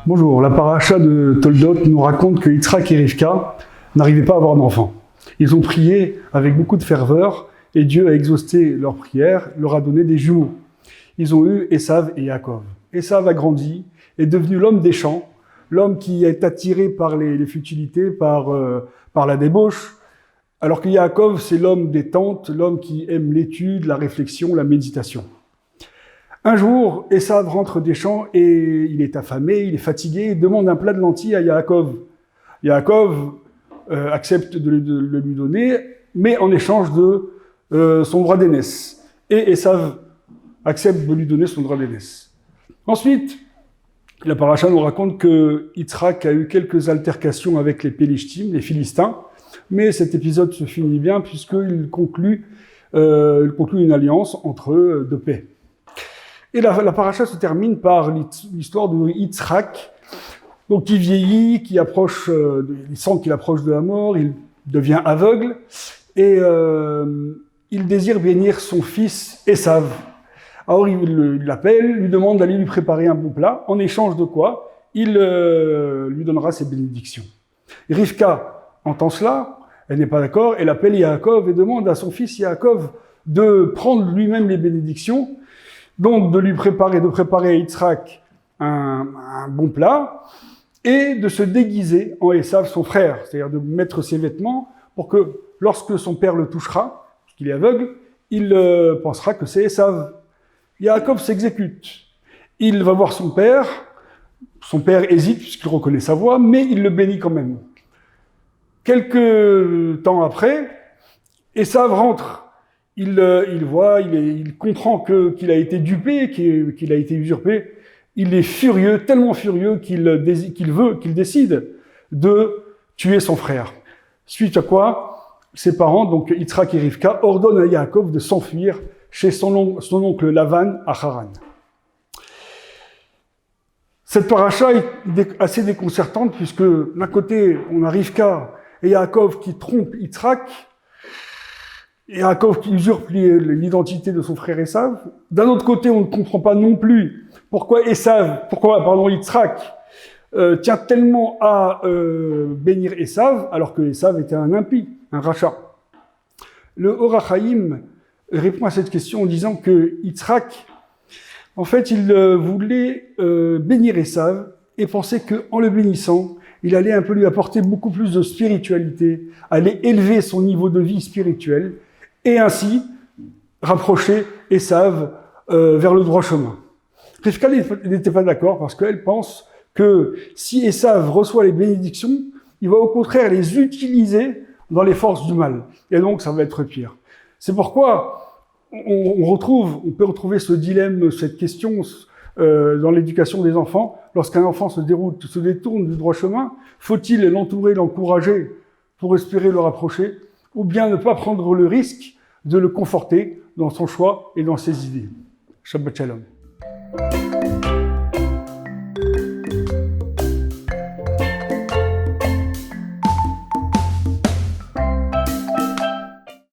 Bonjour, la paracha de Toldot nous raconte que Yitzhak et Rivka n'arrivaient pas à avoir d'enfants. Ils ont prié avec beaucoup de ferveur et Dieu a exaucé leur prière, leur a donné des jumeaux. Ils ont eu Esav et Yaakov. Esav a grandi, est devenu l'homme des champs, l'homme qui est attiré par les futilités, par la débauche, alors que Yaakov, c'est l'homme des tentes, l'homme qui aime l'étude, la réflexion, la méditation. Un jour, Esav rentre des champs et il est affamé, il est fatigué, il demande un plat de lentilles à Yaakov. Yaakov accepte de le lui donner, mais en échange de son droit d'aînesse. Et Esav accepte de lui donner son droit d'aînesse. Ensuite, la paracha nous raconte que Yitzhak a eu quelques altercations avec les Pélishtim, les Philistins, mais cet épisode se finit bien puisqu'il conclut une alliance entre eux de paix. Et la paracha se termine par l'histoire de Yitzhak, donc qui vieillit, il sent qu'il approche de la mort, il devient aveugle, et il désire bénir son fils Esav. Alors il l'appelle, lui demande d'aller lui préparer un bon plat, en échange de quoi il lui donnera ses bénédictions. Et Rivka entend cela, elle n'est pas d'accord, elle appelle Yaakov et demande à son fils Yaakov de prendre lui-même les bénédictions, donc de préparer à Yitzhak un bon plat, et de se déguiser en Esav, son frère, c'est-à-dire de mettre ses vêtements pour que lorsque son père le touchera, puisqu'il est aveugle, il pensera que c'est Esav. Yaakov s'exécute. Il va voir son père hésite puisqu'il reconnaît sa voix, mais il le bénit quand même. Quelques temps après, Esav rentre. Il comprend qu'il a été dupé, qu'il a été usurpé. Il est furieux, tellement furieux qu'il décide de tuer son frère. Suite à quoi, ses parents, donc Yitzhak et Rivka, ordonnent à Yaakov de s'enfuir chez son oncle Lavan à Haran. Cette paracha est assez déconcertante puisque d'un côté, on a Rivka et Yaakov qui trompent Yitzhak, et Yaakov qui usurpe l'identité de son frère Esav. D'un autre côté, on ne comprend pas non plus pourquoi Yitzhak tient tellement à bénir Esav, alors que Esav était un impie, un rachat. Le Or HaChaim répond à cette question en disant que Yitzhak, en fait, il voulait bénir Esav et pensait qu'en le bénissant, il allait un peu lui apporter beaucoup plus de spiritualité, allait élever son niveau de vie spirituel et ainsi rapprocher Esav vers le droit chemin. Rivka n'était pas d'accord parce qu'elle pense que si Esav reçoit les bénédictions, il va au contraire les utiliser dans les forces du mal. Et donc, ça va être pire. C'est pourquoi on peut retrouver ce dilemme, cette question dans l'éducation des enfants. Lorsqu'un enfant se détourne du droit chemin, faut-il l'entourer, l'encourager pour espérer le rapprocher, ou bien ne pas prendre le risque de le conforter dans son choix et dans ses idées? Shabbat Shalom.